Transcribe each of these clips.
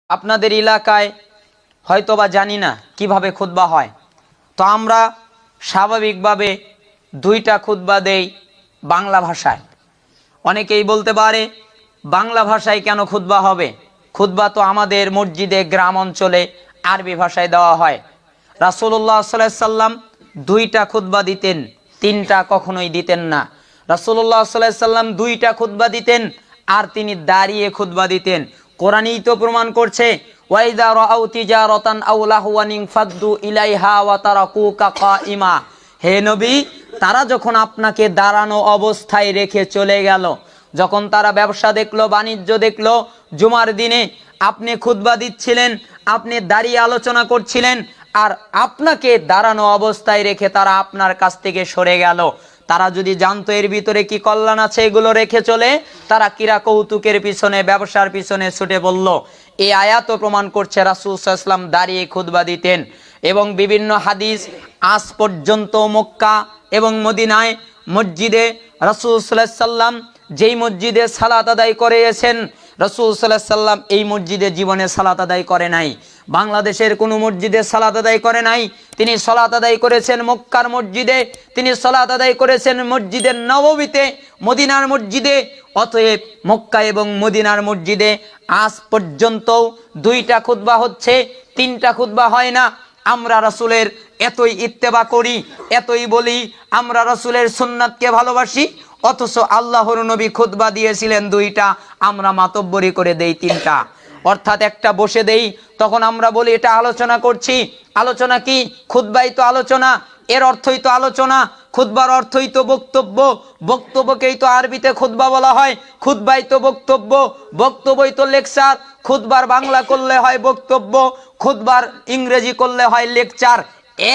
আপনাদের এলাকায় হয়তোবা জানি না কিভাবে খুতবা হয়, তো আমরা স্বাভাবিকভাবে দুইটা খুতবা দেই বাংলা ভাষায়। অনেকেই বলতে পারে বাংলা ভাষায় কেন খুতবা হবে? খুতবা তো আমাদের মসজিদে গ্রাম অঞ্চলে আরবি ভাষায় দেওয়া হয়। রাসূলুল্লাহ সাল্লাল্লাহু আলাইহি সাল্লাম দুইটা খুতবা দিতেন, তিনটা কখনোই দিতেন না। রাসূলুল্লাহ সাল্লাল্লাহু আলাইহি সাল্লাম দুইটা খুতবা দিতেন আর তিনি দাঁড়িয়ে খুতবা দিতেন। কোরআনই তো প্রমাণ করছে, ওয়াইদা রাআউ তিজারাতান আও লাহওয়ান ফাদ্দু ইলাইহা ওয়া তারাকুকা কাইমা। হে নবী, তারা যখন আপনাকে দাঁড়ানো অবস্থায় রেখে চলে গেল, যখন তারা ব্যবসা দেখলো, বাণিজ্য দেখলো, জুমার দিনে আপনি খুতবা দিচ্ছিলেন, আপনি দাঁড়িয়ে আলোচনা করছিলেন, আর আপনাকে দাঁড়ানো অবস্থায় রেখে তারা আপনার কাছ থেকে সরে গেল, তারা যদি জানতো এর ভিতরে কি কল্যাণ আছে, এগুলো রেখে চলে তারা কিরা কৌতুকের পিছনে, ব্যবসার পিছনে ছুটে বলল। এই আয়াতও প্রমাণ করছে রাসূল সাল্লাল্লাহু আলাইহি ওয়াসাল্লাম দাঁড়িয়ে খুতবা দিতেন। এবং বিভিন্ন হাদিস আজ পর্যন্ত মক্কা এবং মদিনায় মসজিদে রাসূল সাল্লাল্লাহু আলাইহি ওয়াসাল্লাম যেই মসজিদে সালাত আদায় করেছেন, রাসূল সাল্লাল্লাহু আলাইহি ওয়াসাল্লাম এই মসজিদে জীবনে সালাত আদায় করে নাই। বাংলাদেশের কোনো মসজিদে সালাত আদায় করে নাই। তিনি সালাত আদায় করেছেন মক্কার মসজিদে, তিনি সালাত আদায় করেছেন মসজিদের নববীতে, মদিনার মসজিদে। অতএব মক্কা এবং মদিনার মসজিদে আজ পর্যন্ত দুইটা খুতবা হচ্ছে, তিনটা খুতবা হয় না। আমরা রাসূলের এতই ইত্তেবা করি, এতই বলি আমরা রাসূলের সুন্নাতকে ভালোবাসি, অথচ আল্লাহর নবী খুতবা দিয়েছিলেন দুইটা, আমরা মাতব্বরি করে দেই তিনটা। অর্থাৎ একটা বসে দেই, তখন আমরা বলি এটা আলোচনা করছি। আলোচনা কি? খুতবাই তো আলোচনা, এর অর্থই তো আলোচনা। খুতবার অর্থই তো বক্তব্য, বক্তব্যকেই তো আরবিতে খুতবা বলা হয়। খুতবাই তো বক্তব্য, বক্তব্যই তো লেকচার। খুতবার বাংলা করলে হয় বক্তব্য, খুতবার ইংরেজি করলে হয় লেকচার।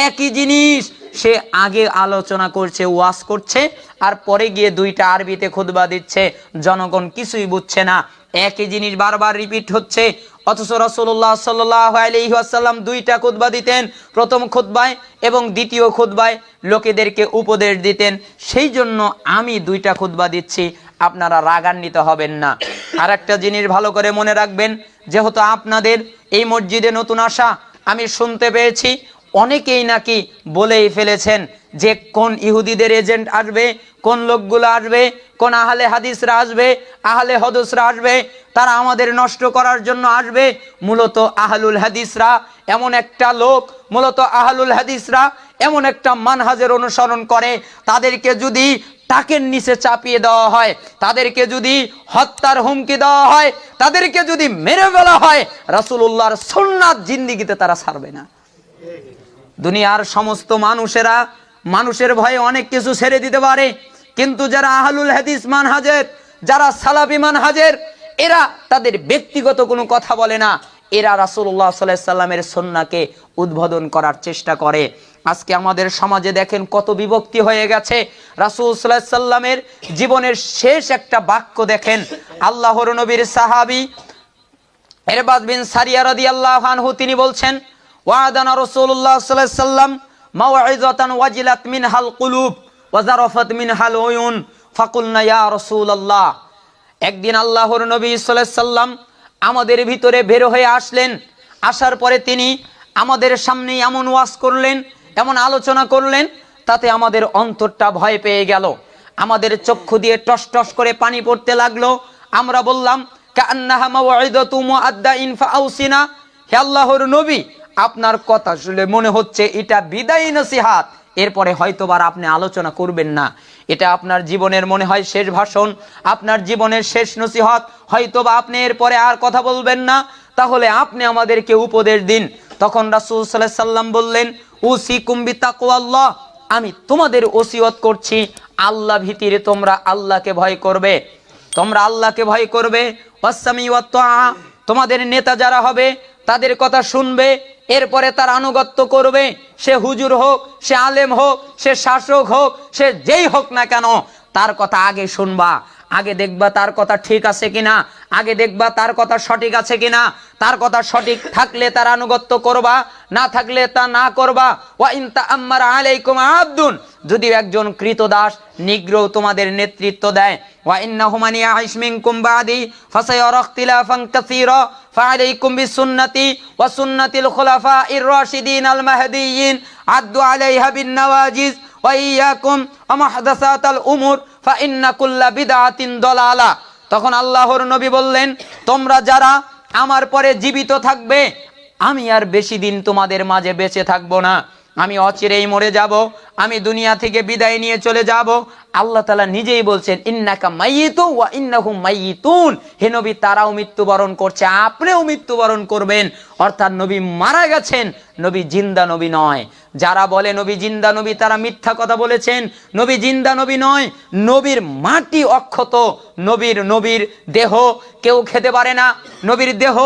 একই জিনিস, সে আগে আলোচনা করছে, ওয়াজ করছে, আর পরে গিয়ে দুইটা আরবিতে খুতবা দিচ্ছে, জনগণ কিছুই বুঝছে না। একই জিনিস বারবার রিপিট হচ্ছে। অথচ রাসূলুল্লাহ সাল্লাল্লাহু আলাইহি ওয়াসাল্লাম দুইটা খুতবা দিতেন, প্রথম খুতবায় এবং দ্বিতীয় খুতবায় লোকেদেরকে উপদেশ দিতেন। সেই জন্য আমি দুইটা খুতবা দিচ্ছি, আপনারা রাগান্বিত হবেন না। আর একটা জিনিস ভালো করে মনে রাখবেন, যেহেতু আপনাদের এই মসজিদে নতুন আসা, আমি শুনতে পেয়েছি অনেকেই নাকি বলেই ফেলেছেন যে কোন ইহুদিদের এজেন্ট আসবে, কোন লোকগুলো আসবে, কোন আহলে হাদিসরা আসবে, আহলে হদিসরা আসবে, তারা আমাদের নষ্ট করার জন্য আসবে। মূলত আহলুল হাদিসরা এমন একটা লোক, মূলত আহলুল হাদিসরা এমন একটা মানহাজের অনুসরণ করে, তাদেরকে যদি টাকের নিচে চাপিয়ে দেওয়া হয়, তাদেরকে যদি হত্যার হুমকি দেওয়া হয়, তাদেরকে যদি মেরে ফেলা হয়, রাসূলুল্লাহর সুন্নাত জিন্দেগিতে তারা ছাড়বে না। দুনিয়ার সমস্ত মানুষেরা মানুষের ভয়ে অনেক কিছু ছেড়ে দিতে পারে, কিন্তু যারা আহলুল হাদিস মানহাজের, যারা সালাফি মানহাজের, এরা তাদের ব্যক্তিগত কোনো কথা বলে না, এরা রাসূলুল্লাহ সাল্লাল্লাহু আলাইহি সাল্লামের সুন্নাহকে উদ্বোধন করার চেষ্টা করে। আজকে আমাদের সমাজে দেখেন কত বিভক্তি হয়ে গেছে। রাসূল সাল্লাল্লাহু আলাইহি সাল্লামের জীবনের শেষ একটা বাক্য দেখেন, আল্লাহর নবীর সাহাবী ইরবাদ বিন সারিয়া রাদিয়াল্লাহু আনহু তিনি বলছেন, ওয়াদানা রাসূলুল্লাহ সাল্লাল্লাহু আলাইহি সাল্লাম মাওইযাতান ওয়াজিলাত মিনহাল কুলুব ওয়া যারাফাত মিনহাল উয়ুন ফাকুলনা ইয়া রাসূলুল্লাহ। একদিন আল্লাহর নবী সাল্লাল্লাহু আলাইহি সাল্লাম আমাদের ভিতরে বের হয়ে আসলেন। আসার পরে তিনি আমাদের সামনে এমন ওয়াজ করলেন, এমন আলোচনা করলেন, তাতে আমাদের অন্তরটা ভয় পেয়ে গেল, আমাদের চক্ষু দিয়ে টস টস করে পানি পড়তে লাগলো। আমরা বললাম, কান্নাহা মাওইযাতু মুআদ্দাইন ফাআউসিনা। হে আল্লাহর নবী, আপনার কথা শুনে মনে হচ্ছে এটা বিদায়ী নসিহত, এরপরে হয়তোবার আপনি আলোচনা করবেন না। এটা আপনার জীবনের মনে হয় শেষ ভাষণ, আপনার জীবনের শেষ নসিহত, হয়তোবা আপনি এরপরে আর কথা বলবেন না, তাহলে আপনি আমাদেরকে উপদেশ দিন। তখন রাসূল সাল্লাল্লাহু আলাইহি সাল্লাম বললেন, উসিকুম বিতাকওয়াল্লাহ, আমি তোমাদের ওসিয়ত করছি আল্লাহ ভীতির, তোমরা আল্লাহকে ভয় করবে, তোমরা আল্লাহকে ভয় করবে। ওয়াসসামি ওয়াত তাআ, তোমাদের নেতা যারা হবে তাদের কথা শুনবে, এরপরে তার আনুগত্য করবে, সে হুজুর হোক, সে আলেম হোক, সে শাসক হোক, সে যেই হোক না কেন, তার কথা আগে শুনবা। আগে দেখবা তার কথা ঠিক আছে কিনা, আগে দেখবা তার কথা সঠিক আছে কিনা। তার কথা সঠিক থাকলে তার আনুগত্য করবা, না থাকলে তা না করবা। ওয়া ইন তাআম্মারা আলাইকুম আবদুন, যদি একজন কৃতদাস নিগ্রহ তোমাদের নেতৃত্ব দেয়, ওয়া ইন্নাহু মান ইয়াইশ মিনকুম বাদি ফাসায়ারা ইখতিলাফান কাসীরা ফাআলাইকুম বিসুন্নতি ওয়া সুন্নাতিল খুলাফাইর রাশিদিন আল মাহদিয়িন আদ্দু আলাইহা বিন নওয়াজিজ ওয়া ইয়াকুম ওয়া মুহদাসাতাল উমুর ফাইন্না কুল্লা বিদআতিন দালালা। তখন আল্লাহর নবী বললেন, তোমরা যারা আমার পরে জীবিত থাকবে, আমি আর বেশি দিন তোমাদের মাঝে বেঁচে থাকবো না, আমি অচিরেই মরে যাব, আমি দুনিয়া থেকে বিদায় নিয়ে চলে যাব। আল্লাহ তাআলা নিজেই বলছেন, ইন্নাকা মাইয়িতুন ওয়া ইন্নাহুম মাইয়িতুন, হে নবী তারাও মৃত্যুবরণ করছে, আপনিও মৃত্যুবরণ করবেন। অর্থাৎ নবী মারা গেছেন, নবী জিন্দা নবী নয়। যারা বলে নবী জিন্দা নবী, তারা মিথ্যা কথা বলেছেন। নবী জিন্দা নবী নয়, নবীর মাটি অক্ষত, নবীর দেহ কেউ খেতে পারে না, নবীর দেহ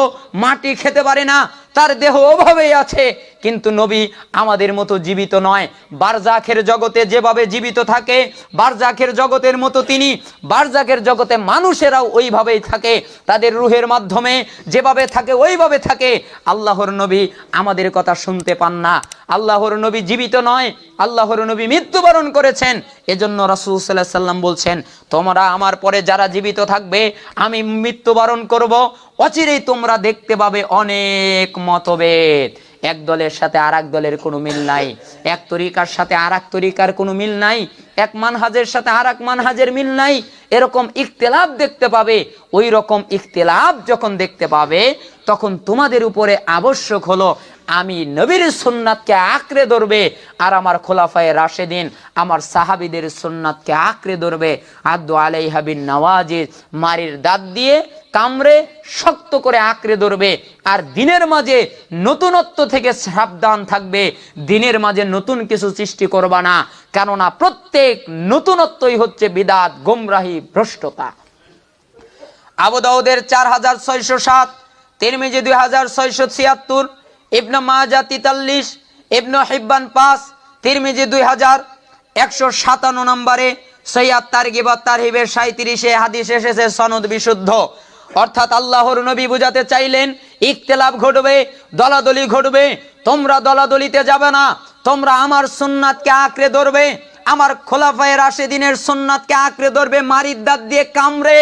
মাটি খেতে পারে না, তার দেহ ওভাবেই আছে। কিন্তু নবী আমাদের মতো জীবিত নয়। বারজাখের জগতে যেভাবে জীবিত থাকে, বারজাখের জগতের মতো তিনি, বারজাখের জগতে মানুষেরাও ওইভাবেই থাকে, তাদের রুহের মাধ্যমে যেভাবে থাকে ওইভাবে থাকে। আল্লাহর নবী আমাদের কথা শুনতে পান না, আল্লাহর নবী জীবিত নয়, আল্লাহর নবী মৃত্যুবরণ করেছেন। এজন্য রাসূল সাল্লাল্লাহু আলাইহি ওয়াসাল্লাম বলছেন, তোমরা আমার পরে যারা জীবিত থাকবে, আমি মৃত্যুবরণ করব, অচিরেই তোমরা দেখতে পাবে অনেক মতভেদ। এক দলের সাথে আর এক দলের কোনো মিল নাই, এক তরিকার সাথে আর এক তরিকার কোনো মিল নাই, এক মানহাজের সাথে আর এক মানহাজের মিল নাই। এরকম ইখতিলাফ দেখতে পাবে। ওই রকম ইখতিলাফ যখন দেখতে পাবে, তখন তোমাদের উপরে আবশ্যক হলো আমি নবীর সুন্নাতকে আঁকড়ে ধরবে, আর আমার খোলাফায়ে রাশেদিন, আমার সাহাবীদের সুন্নাতকে আঁকড়ে ধরবে। আদ্দু আলাইহা বিন নওয়াজিজ, মারির দাঁত দিয়ে কামড়ে শক্ত করে আঁকড়ে ধরবে। আর দিনের মাঝে নতুনত্ব থেকে সাবধান থাকবে, দিনের মাঝে নতুন কিছু সৃষ্টি করবা না, কেননা প্রত্যেক নতুনত্বই হচ্ছে বিদআত, গোমরাহি, ভ্রষ্টতা। আবু দাউদের 4607, তিরমিজি 2676, ইবনে মাজাহ 43, ইবনে হিব্বান 5, তিরমিজি 2157 নম্বরে, সহিহ তারগিব ওয়াত তারহিবের 37 হাদিস এসেছে, সনদ বিশুদ্ধ। অর্থাৎ আল্লাহর নবী বুঝাতে চাইলেন, ইখতিলাফ ঘটবে, দলাদলি ঘটবে, তোমরা দলাদলিতে যাবে না, তোমরা আমার সুন্নাতকে আঁকড়ে ধরবে, আমার খোলাফায়ে রাশেদিনের সুন্নাতকে আঁকড়ে ধরবে মারির দাঁত দিয়ে কামড়ে।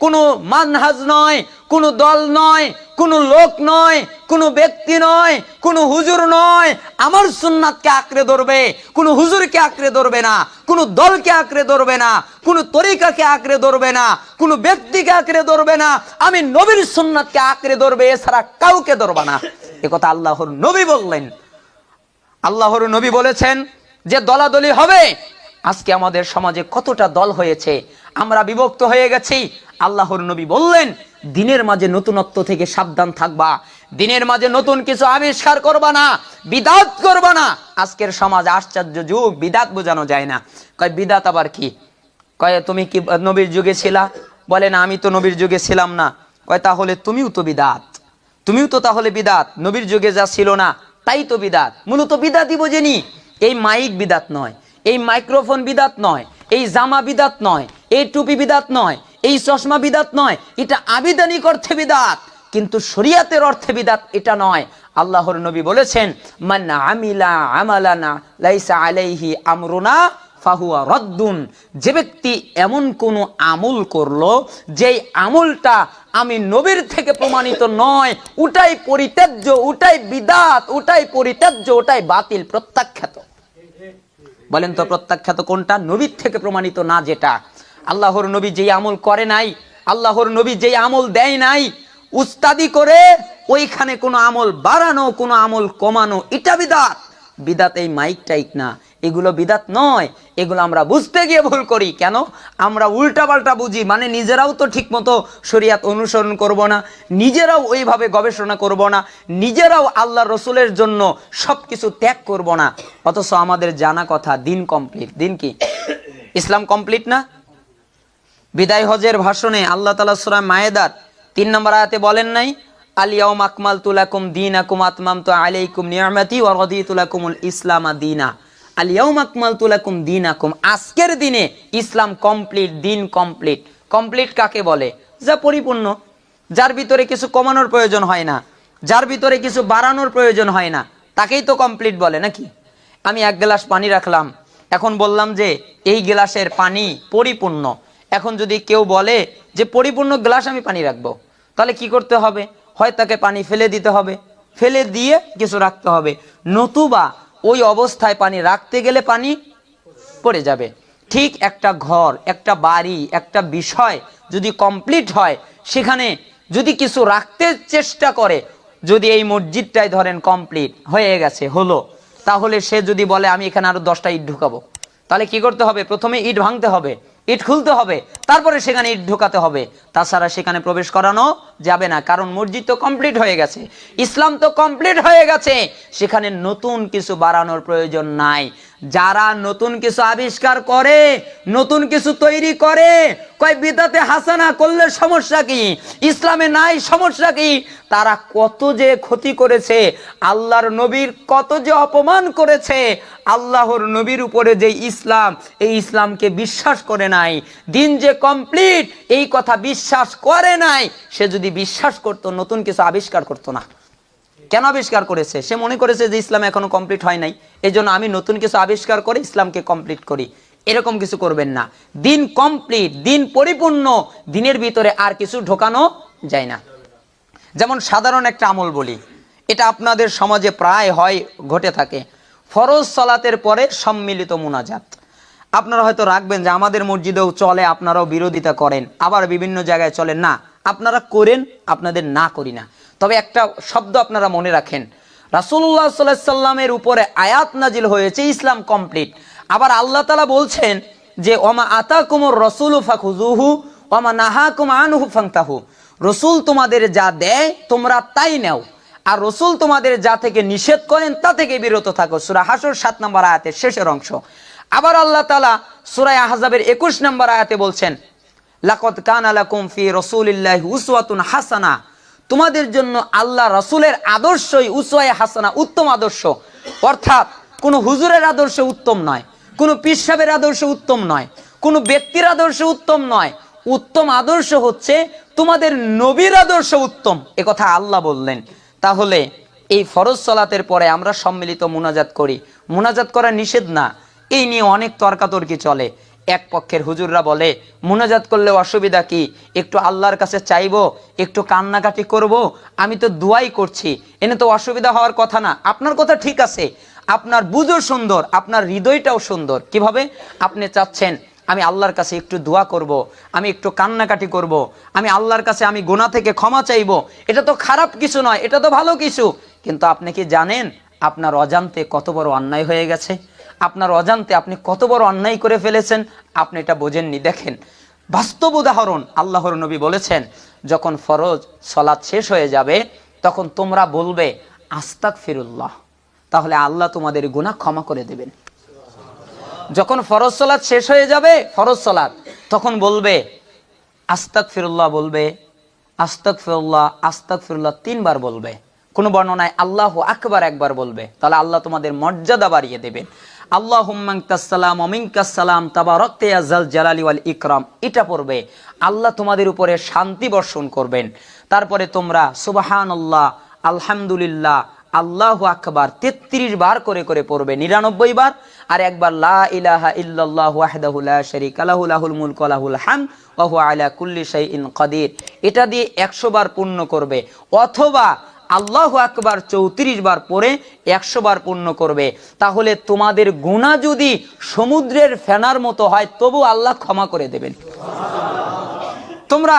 কোনো মানহাজ নয়, কোনো দল নয়, কোনো লোক নয়, কোনো ব্যক্তি নয়, কোনো হুজুর নয়, আমার সুন্নাতকে আঁকড়ে ধরবে। কোনো হুজুরকে আঁকড়ে ধরবে না, কোনো দলকে আঁকড়ে ধরবে না, কোনো তরিকাকে আঁকড়ে ধরবে না, কোনো ব্যক্তিকে আঁকড়ে ধরবে না, আমি নবীর সুন্নাতকে আঁকড়ে ধরবে, এছাড়া কাউকে ধরবে না। এ কথা আল্লাহর নবী বললেন। আল্লাহর নবী বলেছেন যে দলাদলি হবে। আজকে আমাদের সমাজে কতটা দল হয়েছে, আমরা বিভক্ত হয়ে গেছি। আল্লাহর নবী বললেন, দিনের মাঝে নতুনত্ব থেকে সাবধান থাকবা, দিনের মাঝে নতুন কিছু আবিষ্কার করবা না, বিদআত করবা না। আজকের সমাজ আশ্চর্য যুগ, বিদআত বোঝানো যায় না। কয় বিদআত আবার কি? কয় তুমি কি নবীর যুগে ছিলা? বলে না, আমি তো নবীর যুগে ছিলাম না। কয় তাহলে তুমিও তো বিদআত, তুমিও তো তাহলে বিদআত, নবীর যুগে যা ছিল না তাই তো বিদআত। মূলত বিদআতই বোঝেনি। এই মাইক বিদআত নয়, এই মাইক্রোফোন বিদআত নয়, এই জামা বিদআত নয়, এই টুপি বিদআত নয়, এই চশমা বিদআত নয়, এটা আবিধানিক অর্থে বিদআত, কিন্তু শরীয়তের অর্থে বিদআত এটা নয়। আল্লাহর নবী বলেছেন, মান আমিলা আমালানা লাইসা আলাইহি আমরুনা ফাহুয়া রাদ্দুন, যে ব্যক্তি এমন কোন আমল করলো যেই আমলটা আমি নবীর থেকে প্রমাণিত নয়, ওটাই পরিত্যাজ্য, ওটাই বিদআত, ওটাই পরিত্যাজ্য, ওটাই বাতিল, প্রত্যাখ্যাত। বলেন তো প্রত্যাখ্যাত কোনটা? নবীর থেকে প্রমাণিত না যেটা। আল্লাহর নবী যেই আমল করে নাই, আল্লাহর নবী যেই আমল দেয় নাই, উস্তাদি করে ওইখানে কোনো আমল বাড়ানো, কোনো আমল কমানো, এটা বিদআত। বিদআত এই মাইক টাইক না, এগুলো বিদআত নয়। এগুলো আমরা বুঝতে গিয়ে ভুল করি। কেন? আমরা উল্টাপাল্টা বুঝি, মানে নিজেরাও তো ঠিক মতো শরীয়ত অনুসরণ করব না, নিজেরাও ওইভাবে গবেষণা করব না, নিজেরাও আল্লাহ রসুলের জন্য সবকিছু ত্যাগ করব না। অথচ আমাদের জানা কথা, দিন কমপ্লিট। দিন কি? ইসলাম কমপ্লিট না? বিদায় হজের ভাষণে আল্লাহ তাআলা সূরা মায়েদার 3 নম্বর আয়াতে বলেন নাই, আল ইয়াউমা আকমালতু লাকুম দীনাকুম আতমামতু আলাইকুম নি'মাতি ওয়া রাদিতু লাকুমুল ইসলামা দীনা। আল ইয়াউমা আকমালতু লাকুম দীনাকুম, আজকের দিনে ইসলাম কমপ্লিট, দিন কমপ্লিট। কমপ্লিট কাকে বলে? যা পরিপূর্ণ, যার ভিতরে কিছু কমানোর প্রয়োজন হয় না, যার ভিতরে কিছু বাড়ানোর প্রয়োজন হয় না, তাকেই তো কমপ্লিট বলে নাকি? আমি 1 গ্লাস পানি রাখলাম, এখন বললাম যে এই গ্লাসের পানি পরিপূর্ণ। এখন যদি কেউ বলে যে পরিপূর্ণ গ্লাস আমি পানি রাখবো, তাহলে কি করতে হবে? হয় তাকে পানি ফেলে দিতে হবে, ফেলে দিয়ে কিছু রাখতে হবে, নতুবা ওই অবস্থায় পানি রাখতে গেলে পানি পড়ে যাবে। ঠিক একটা ঘর, একটা বাড়ি, একটা বিষয় যদি কমপ্লিট হয়, সেখানে যদি কিছু রাখতে চেষ্টা করে, যদি এই মসজিদটাই ধরেন কমপ্লিট হয়ে গেছে হলো, তাহলে সে যদি বলে আমি এখানে আরো 10টা ইট ঢুকাবো, তাহলে কি করতে হবে? প্রথমে ইট ভাঙতে হবে, ইট খুলতে হবে, তারপরে সেখানে ইট ঢোকাতে হবে। তাছাড়া সেখানে প্রবেশ করানো যাবে না, কারণ মসজিদ তো কমপ্লিট হয়ে গেছে, ইসলাম তো কমপ্লিট হয়ে গেছে, সেখানে নতুন কিছু বাড়ানোর প্রয়োজন নাই। যারা নতুন কিছু আবিষ্কার করে, নতুন কিছু তৈরি করে, কয় বিদআতে হাসানা করলে সমস্যা কি, ইসলামে নাই সমস্যা কি, তারা কত যে ক্ষতি করেছে, আল্লাহর নবীর কত যে অপমান করেছে। আল্লাহর নবীর উপরে যে ইসলাম, এই ইসলামকে বিশ্বাস করে নাই, দিন যে কমপ্লিট এই কথা বিশ্বাস করে নাই, সে যদি বিশ্বাস করতো নতুন কিছু আবিষ্কার করতো না। কেন আবিষ্কার করেছে? সে মনে করেছে যে ইসলাম এখনো কমপ্লিট হয় নাই, এই জন্য আমি নতুন কিছু আবিষ্কার করে ইসলামকে কমপ্লিট করি। এরকম কিছু করবেন না। দিন কমপ্লিট, দিন পরিপূর্ণ, দিনের ভিতরে আর কিছু ঢোকানো যায় না। যেমন সাধারণ একটা আমল বলি, এটা আপনাদের সমাজে প্রায় হয়, ঘটে থাকে। ফরজ সালাতের পরে সম্মিলিত মুনাজাত। আপনারা হয়তো রাখবেন যে আমাদের মসজিদেও চলে, আপনারাও বিরোধিতা করেন, আবার বিভিন্ন জায়গায় চলে না। আপনারা করেন, আপনাদের না করি না। তবে একটা শব্দ আপনারা মনে রাখেন, রাসূলুল্লাহ সাল্লাল্লাহু আলাইহি সাল্লামের উপরে আয়াত নাজিল হয়েছে ইসলাম কমপ্লিট। আবার আল্লাহ তাআলা বলছেন যে ওমা আতাকুমুর রাসূলু ফাখুযুহু ওমা নাহাকুম আনহু ফান্তাহু। রসুল তোমাদের যা দেয় তোমরা তাই নাও, আর রসুল তোমাদের যা থেকে নিষেধ করেন তা থেকে বিরত থাকো। সূরা হাশর 7 নম্বর আয়াতের শেষের অংশ। আবার আল্লাহ তাআলা সূরা আহজাবের 21 নম্বর আয়াতে বলছেন লাকাদ কানা লাকুম ফি রাসূলিল্লাহি উসওয়াতুন হাসানা। তোমাদের জন্য আল্লাহ রাসূলের আদর্শই উসওয়ায়ে হাসানা, উত্তম আদর্শ। অর্থাৎ কোনো হুজুরের আদর্শ উত্তম নয়, কোনো পীর সাহেবের আদর্শ উত্তম নয়, কোনো ব্যক্তির আদর্শ উত্তম নয়। উত্তম আদর্শ হচ্ছে তোমাদের নবীর আদর্শ উত্তম, এ কথা আল্লাহ বললেন। তাহলে এই ফরজ সালাতের পরে আমরা সম্মিলিত মুনাজাত করি, মুনাজাত করা নিষেধ না। এই নিয়ে অনেক তর্কাতর্কি চলে। এক পক্ষের হুজুররা বলে মুনাজাত করলে অসুবিধা কি, একটু আল্লাহর কাছে চাইবো, একটু কান্নাকাটি করব, আমি তো দুয়াই করছি, এনে তো অসুবিধা হওয়ার কথা না। আপনার কথা ঠিক আছে, আপনার বুঝও সুন্দর, আপনার হৃদয়টাও সুন্দর। কিভাবে? আপনি চাচ্ছেন আমি আল্লাহর কাছে একটু দোয়া করব, আমি একটু কান্নাকাটি করব, আমি আল্লাহর কাছে আমি গুনাহ থেকে ক্ষমা চাইব। এটা তো খারাপ কিছু নয়, এটা তো ভালো কিছু। কিন্তু আপনি কি জানেন আপনার অজান্তে কত বড় অন্যায় হয়ে গেছে? আপনার অজান্তে আপনি কত বড় অন্যায় করে ফেলেছেন, আপনি এটা বোঝেননি। দেখেন বাস্তব উদাহরণ, আল্লাহর নবী বলেছেন যখন ফরজ সালাত শেষ হয়ে যাবে তখন তোমরা বলবে আস্তাগফিরুল্লাহ, তাহলে আল্লাহ তোমাদের গুনাহ ক্ষমা করে দেবেন। যখন ফরজ সালাত শেষ হয়ে যাবে, ফরজ সালাত, তখন বলবে আস্তাগফিরুল্লাহ, বলবে আস্তাগফিরুল্লাহ, আস্তাগফিরুল্লাহ 3 বার বলবে। কোন বর্ণনায় আল্লাহু আকবার 1 বার বলবে। তাহলে আল্লাহ তোমাদের মর্যাদা বাড়িয়ে দেবেন। আল্লাহুম্মা আনতাস সালাম ওয়া মিনকাস সালাম তাবারাকতা ইয়া যাল জালালি ওয়াল ইকরাম, এটা পড়বে। আল্লাহ তোমাদের উপরে শান্তি বর্ষণ করবেন। তারপরে তোমরা সুবহানাল্লাহ, আলহামদুলিল্লাহ, আল্লাহু আকবার 33 বার করে করে পড়বে, 99 বার। আর একবার লা ইলাহা ইল্লাল্লাহু ওয়াহদাহু লা শারীকা লাহু লাহুল মুলকু ওয়া লাহুল হামদ ওয়া হুয়া আলা কুল্লি শাইইন কাদির। এটা দিয়ে 100 বার পূর্ণ করবে, অথবা আল্লাহু আকবার 34 বার পড়ে 100 বার পূর্ণ করবে। তাহলে তোমাদের গুনাহ যদি সমুদ্রের ফেনার মতো হয় তবু আল্লাহ ক্ষমা করে দেবেন। তোমরা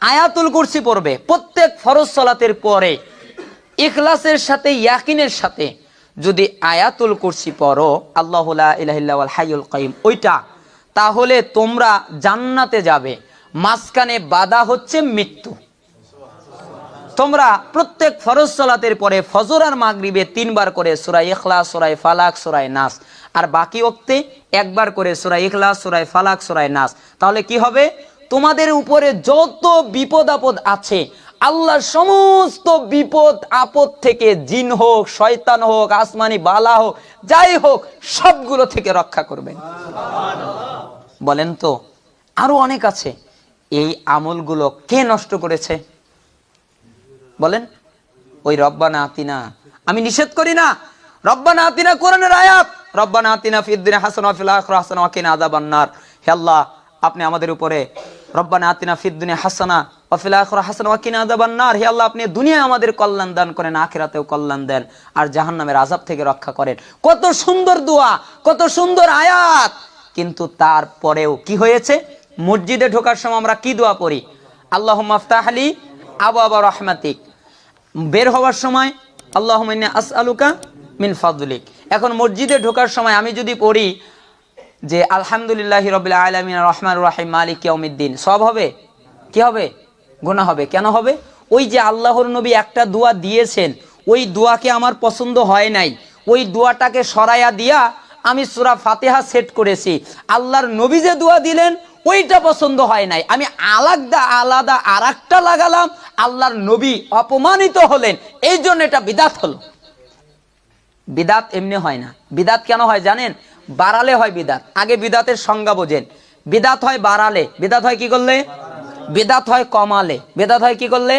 আয়াতুল কুরসি পড়বে প্রত্যেক ফরজ সালাতের পরে, ইখলাসের সাথে, ইয়াকিনের সাথে। যদি আয়াতুল কুরসি পড়ো আল্লাহু লা ইলাহা ইল্লা হুয়াল হাইয়ুল কাইয়ুম, ওইটা, তাহলে তোমরা জান্নাতে যাবে। মাঝখানে বাধা হচ্ছে মৃত্যু। তোমরা প্রত্যেক ফরজ সালাতের পরে ফজর আর মাগরিবে 3 বার করে সূরা ইখলাস, সূরা ফালাক, সূরা নাস, আর বাকি ওয়াক্তে 1 বার করে সূরা ইখলাস, সূরা ফালাক, সূরা নাস। তাহলে কি হবে? তোমাদের উপরে যত বিপদ আপদ আছে, আল্লাহ সমস্ত বিপদ আপদ থেকে, জিন হোক, শয়তান হোক, আসমানি বালা হোক, যাই হোক, সবগুলো থেকে রক্ষা করবেন। বলেন তো, আরো অনেক আছে। এই আমলগুলো কে নষ্ট করেছে বলেন? ওই রব্বানা আতিনা। আমি নিষেধ করি না, রব্বানা আতিনা কোরআনের আয়াত, রব্বানা আতিনা ফিদ দুনিয়া হাসানা ওয়া ফিল আখিরাতি হাসানা ওয়া কিনা আযাবান নার। হে আল্লাহ, আপনি আমাদের উপরে রব্বানা আতিনা ফিদ দুনিয়া হাসানা ওয়া ফিল আখিরাতি হাসানা ওয়া কিনা আযাবান নার, হে আল্লাহ আপনি দুনিয়ায় আমাদের কল্যাণ দান করেন, আখিরাতেও কল্যাণ দেন, আর জাহান্নামের আযাব থেকে রক্ষা করেন। কত সুন্দর দোয়া, কত সুন্দর আয়াত। কিন্তু তারপরেও কি হয়েছে? মসজিদে ঢোকার সময় আমরা কি দোয়া পড়ি? আল্লাহুম্মা আফতাহলি আবওয়াবা রাহমাতিক। বের হওয়ার সময় আল্লাহুম্মা ইন্নী আসআলুকা মিন ফাদলিক। এখন মসজিদে ঢোকার সময় আমি যদি পড়ি যে আলহামদুলিল্লাহি রাব্বিল আলামিন রহমানির রহিম মালিক ইয়াউমিদ্দিন, সওয়াব হবে? কি হবে? গুনাহ হবে। কেন হবে? ওই যে আল্লাহর নবী একটা দোয়া দিয়েছেন, ওই দোয়াকে আমার পছন্দ হয় নাই, ওই দোয়াটাকে সরাইয়া দিয়া আমি সূরা ফাতিহা সেট করেছি। আল্লাহর নবী যে দোয়া দিলেন ওইটা পছন্দ হয় নাই, আমি আলাদা আরেকটা লাগালাম, আল্লাহর নবী অপমানিত হলেন, এই জন্য এটা বিদাত হলো। বিদাত এমনি হয় না। বিদাত কেন হয় জানেন? বাড়ালে হয় বিদাত। আগে বিদাতের সংজ্ঞা বোঝেন। বিদাত হয় বাড়ালে, বিদাত হয় কি করলে? বিদাত হয় কমালে, বিদাত হয় কি করলে?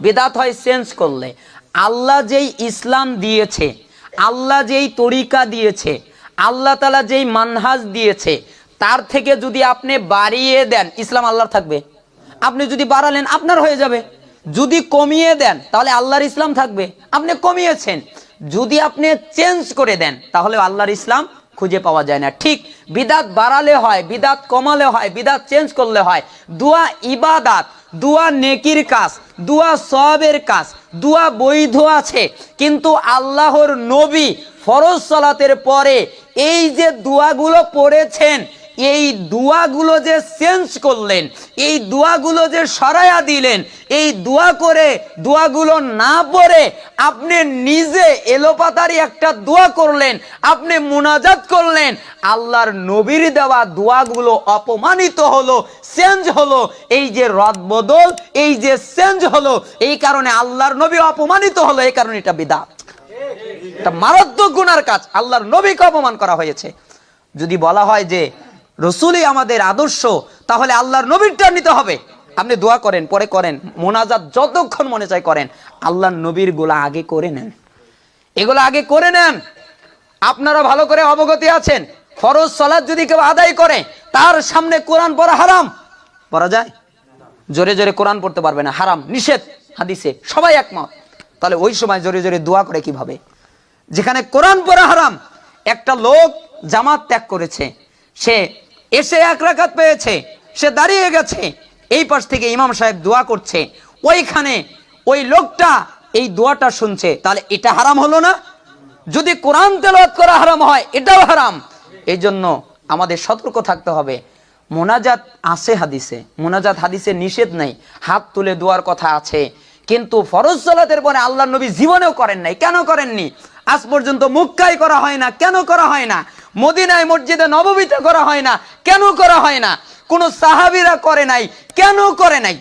বিদাত হয় চেঞ্জ করলে। আল্লাহ যেই ইসলাম দিয়েছে, আল্লাহ যেই তরিকা দিয়েছে, আল্লাহ তাআলা যেই মানহাজ দিয়েছে, তার থেকে যদি আপনি বাড়িয়ে দেন, ইসলাম আল্লাহর থাকবে। আপনি যদি বাড়ালেন আপনার হয়ে যাবে। যদি কমিয়ে দেন তাহলে আল্লাহর ইসলাম থাকবে, আপনি কমিয়েছেন। যদি আপনি চেঞ্জ করে দেন তাহলে আল্লাহর ইসলাম খুঁজে পাওয়া যায় না। ঠিক বিদাত বাড়ালে হয়, বিদাত কমালে হয়, বিদাত চেঞ্জ করলে হয়। দোয়া ইবাদাত, দোয়া নেকির কাজ, দোয়া সওয়াবের কাজ, দোয়া বৈধ আছে। কিন্তু আল্লাহর নবী ফরজ সালাতের পরে এই যে দোয়াগুলো পড়েছেন, এই দোয়াগুলো যে চেঞ্জ করলেন, এই দোয়াগুলো যে সরাইয়া দিলেন, এই দোয়া করে দোয়াগুলো না পড়ে আপনি নিজে এলোপাতারি একটা দোয়া করলেন, আপনি মুনাজাত করলেন, আল্লাহর নবীর দেওয়া দোয়াগুলো অপমানিত হলো, চেঞ্জ হলো। এই যে রদবদল, এই যে চেঞ্জ হলো, এই কারণে আল্লাহর নবী অপমানিত হলো, এই কারণে এটা বিদআত, এটা মারাত্মক গুনার কাজ। আল্লাহর নবীকে অপমান করা হয়েছে। যদি বলা হয় যে রসুলই আমাদের আদর্শ, তাহলে আল্লাহর নবীরটা নিতে হবে। আপনি দোয়া করেন, পরে করেন, মোনাজাত যতক্ষণ মনে চায় করেন, আল্লাহর নবীর গুলা আগে করে নেন, এগুলো আগে করে নেন। আপনারা ভালো করে অবগতি আছেন, ফরজ সালাত যদি কেউ আদায় করে তার সামনে কোরআন পড়া হারাম। পড়া যায়? জোরে জোরে কোরআন পড়তে পারবে না, হারাম, নিষেধ, হাদিসে সবাই একমত। তাহলে ওই সময় জোরে জোরে দোয়া করে কিভাবে? যেখানে কোরআন পড়া হারাম। একটা লোক জামাত ত্যাগ করেছে, সে এসে এক রাকাত পেয়েছে, সে দাঁড়িয়ে গেছে, এই পাশ থেকে ইমাম সাহেব দোয়া করছে, ওইখানে ওই লোকটা এই দোয়াটা শুনছে, তাহলে এটা হারাম হলো না? যদি কোরআন তেলাওয়াত করা হারাম হয়, এটাও হারাম। এই জন্য আমাদের সতর্ক থাকতে হবে। মোনাজাত আছে হাদিসে, মোনাজাত হাদিসে নিষেধ নেই, হাত তুলে দোয়ার কথা আছে, কিন্তু ফরজ সালাতের পরে আল্লাহর নবী জীবনেও করেন নাই। কেন করেননি? আজ পর্যন্ত মক্কায় করা হয় না, কেন করা হয় না? মদিনায় মসজিদে নববীতে করা হয় না, কেন করা হয় না? কোন সাহাবীরা করে নাই, কেন করে নাই?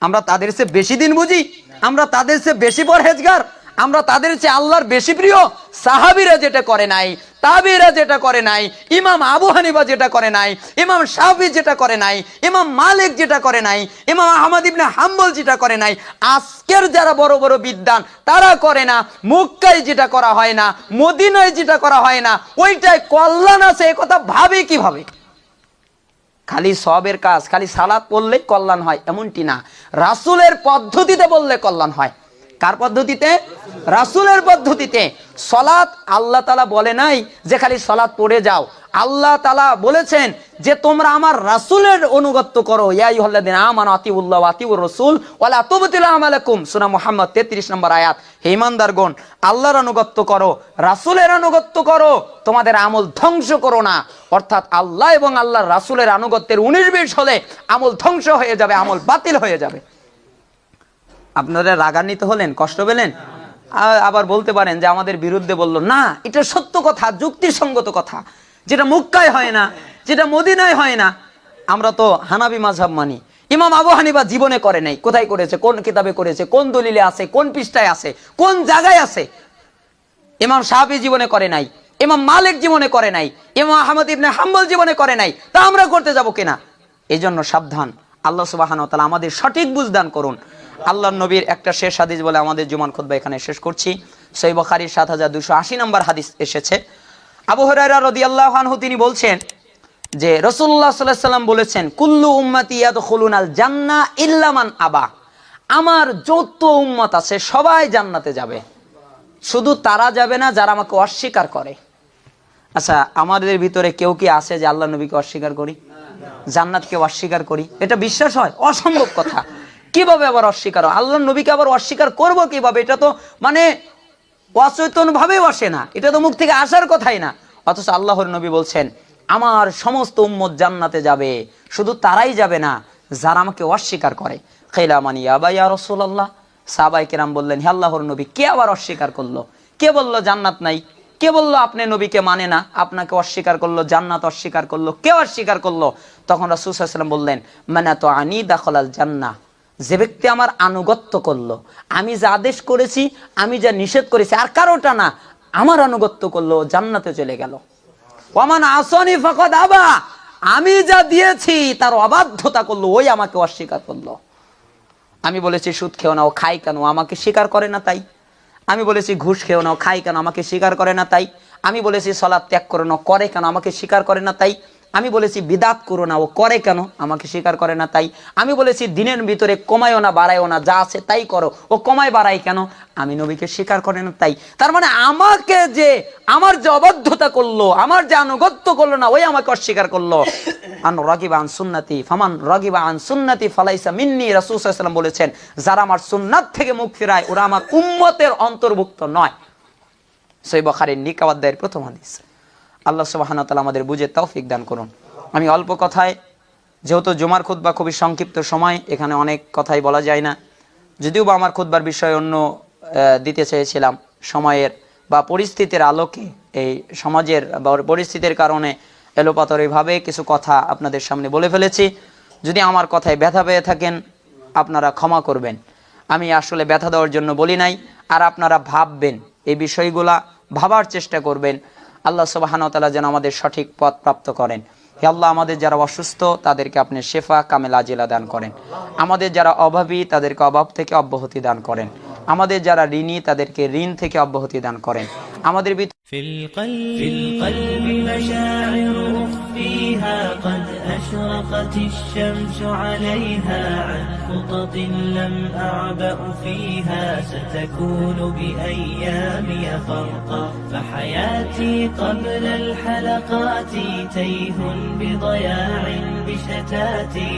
আমরা তাদের চেয়ে বেশি দিন বুঝি? আমরা তাদের চেয়ে বেশি পরহেজগার? আমরা তাদের চেয়ে আল্লাহর বেশি প্রিয়? সাহাবীরা যেটা করে নাই, তাবিরা যেটা করে নাই, ইমাম আবু হানিফা যেটা করে নাই, ইমাম শাফি যেটা করে নাই, ইমাম মালিক যেটা করে নাই, ইমাম আহমদ ইবনে হাম্বল যেটা করে নাই, আজকের যারা বড় বড় বিদ্বান তারা করে না। মক্কায় যেটা করা হয় না, মদিনায় যেটা করা হয় না, ওইটাই কল্যাণ আছে, এ কথা ভাবে কিভাবে? খালি সওয়াবের কাজ, খালি সালাত পড়লেই কল্যাণ হয় এমনটি না। রাসূলের পদ্ধতিতে বললে কল্যাণ হয়। কার পদ্ধতিতে? রাসূলের পদ্ধতিতে। সালাত আল্লাহ তাআলা বলে নাই যে খালি সালাত পড়ে যাও। আল্লাহ তাআলা বলেছেন যে তোমরা আমার রাসূলের অনুগত্য করো। ইয়া আইয়ুহাল্লাযিনা আমানু আতিউল্লাহ ওয়া আতিউর রাসূল ওয়া লা তুবতিলু আমালাকুম, সূরা মুহাম্মদ 33 নম্বর আয়াত। হে ঈমানদারগণ, আল্লাহর অনুগত্য করো, রাসূলের অনুগত্য করো, তোমাদের আমল ধ্বংস করো না। অর্থাৎ আল্লাহ এবং আল্লাহর রাসূলের আনুগত্যের 19-20 হলে আমল ধ্বংস হয়ে যাবে, আমল বাতিল হয়ে যাবে। আপনারা রাগান্বিত হলেন, কষ্ট পেলেন? আবার বলতে পারেন যে আমাদের বিরুদ্ধে বললো না, এটা সত্য কথা, যুক্তিসঙ্গত কথা, যেটা মক্কায় হয় না, যেটা মদিনায় হয় না। আমরা তো হানাফি মাযহাব মানি। ইমাম আবু হানিফা জীবনে করে নাই, কোথায় করেছে? কোন কিতাবে করেছে? কোন দলিলে আছে? কোন পৃষ্ঠায় আছে? কোন জায়গায় আছে? ইমাম শাফি জীবনে করে নাই, ইমাম মালিক জীবনে করে নাই, ইমাম আহমদ ইবনে হাম্বল জীবনে করে নাই, তা আমরা করতে যাব কিনা? এই জন্য সাবধান। আল্লাহ সুবহানাহু ওয়া তাআলা আমাদের সঠিক বুঝ দান করুন। আল্লাহর নবীর একটা শেষ হাদিস বলে আমাদের জুমার খুতবা এখানে শেষ করছি। সহিহ বুখারীর ৭২৮০ নম্বর হাদিস এসেছে। আবু হুরায়রা রাদিয়াল্লাহু আনহু তিনি বলছেন যে রাসূলুল্লাহ সাল্লাল্লাহু আলাইহি ওয়াসাল্লাম বলেছেন, কুল্লু উম্মতি ইয়াদখুলুনাল জান্নাহ ইল্লা মান আবা। আমার যত উম্মত আছে সবাই জান্নাতে যাবে, শুধু তারা যাবে না যারা আমাকে অস্বীকার করে। আচ্ছা, আমাদের ভিতরে কেউ কি আছে যে আল্লাহ নবীকে অস্বীকার করি, জান্নাতকে অস্বীকার করি? এটা বিশ্বাস হয়? অসম্ভব কথা। কিভাবে আবার অস্বীকার? আল্লাহ নবীকে আবার অস্বীকার করব কিভাবে? এটা তো মানে অচেতন ভাবে আসে না, এটা তো মুখ থেকে আসার কথাই না। অথচ আল্লাহর নবী বলছেন আমার সমস্ত উম্মত জান্নাতে যাবে, শুধু তারাই যাবে না যারা আমাকে অস্বীকার করে। কিলা মান ইয়া রাসূলুল্লাহ, সাহাবায়ে কেরাম বললেন, হে আল্লাহর নবী, কে আবার অস্বীকার করলো? কে বললো জান্নাত নাই? কে বললো আপনি নবীকে মানে না, আপনাকে অস্বীকার করলো, জান্নাত অস্বীকার করলো? কে অস্বীকার করলো? তখন রাসূল সাল্লাল্লাহু আলাইহি ওয়াসাল্লাম বললেন, মানা তো আনি দাখালাল জান্নাহ। যে ব্যক্তি আমার আনুগত্য করলো, আমি যা আদেশ করেছি, আমি যা নিষেধ করেছি, আর কারোটা না, আমার আনুগত্য করলো, জান্নাতে চলে গেল। ওয়ামান আসানি ফাকাদ আবা, আমি যা দিয়েছি তার অবাধ্যতা করলো, ওই আমাকে অস্বীকার করলো। আমি বলেছি সুদ খেও না, ও খাই কেন? আমাকে স্বীকার করে না তাই। আমি বলেছি ঘুষ খেও না, ও খাই কেন? আমাকে স্বীকার করে না তাই। আমি বলেছি সালাত ত্যাগ করো না, করে কেন? আমাকে স্বীকার করে না তাই। আমি বলেছি বিদাত করো না, ও করে কেন? আমাকে স্বীকার করে না তাই। আমি বলেছি দিনের ভিতরে কমায়ও না বাড়ায়ও না, যা আছে তাই করো, ও কমায় বাড়াই কেন? আমি নবীকে স্বীকার করে না তাই। তার মানে আমাকে যে আমার যে অবাধ্যতা করলো, আমার যে আনুগত্য করলো না, ওই আমাকে অস্বীকার করলো। আন রাগিবা আন সুন্নতি ফামান রাগিবা আন সুন্নতি ফালাইসা মিন্নি। রাসূল সাল্লাল্লাহু আলাইহি ওয়াসাল্লাম বলেছেন, যারা আমার সুন্নাত থেকে মুখ ফিরায় ওরা আমার উম্মতের অন্তর্ভুক্ত নয়। সহিহ বুখারীর নিকাব অধ্যায়ের প্রথম হাদিস। আল্লাহ সুবহানাহু ওয়া তাআলা আমাদের বুঝে তৌফিক দান করুন। আমি অল্প কথায়, যেহেতু জুমার খুতবা খুবই সংক্ষিপ্ত সময়, এখানে অনেক কথাই বলা যায় না, যদিও বা আমার খুতবার বিষয় অন্য দিতে চেয়েছিলাম, সময়ের বা পরিস্থিতির আলোকে, এই সমাজের পরিস্থিতির কারণে এলোপাতাড়িভাবে কিছু কথা আপনাদের সামনে বলে ফেলেছি। যদি আমার কথায় ব্যথা পেয়ে থাকেন আপনারা ক্ষমা করবেন। আমি আসলে ব্যথা দেওয়ার জন্য বলি নাই। আর আপনারা ভাববেন, এই বিষয়গুলা ভাবার চেষ্টা করবেন। আল্লাহ সুবহানাহু ওয়া তাআলা যেন আমাদের সঠিক পথ প্রাপ্ত করেন। হে আল্লাহ, আমাদের যারা অসুস্থ তাদেরকে আপনি শেফা কামেল আজিলা দান করেন। আমাদের যারা অভাবী তাদেরকে অভাব থেকে অব্যাহতি দান করেন। আমাদের যারা ঋণী তাদেরকে ঋণ থেকে অব্যাহতি দান করেন। আমাদের في القلب مشاعر أخفيها قد أشرقت الشمس عليها عن خطط لم أعبأ فيها ستكون بأيامي فرقا فحياتي قبل الحلقات تيه بضياع بشتاتي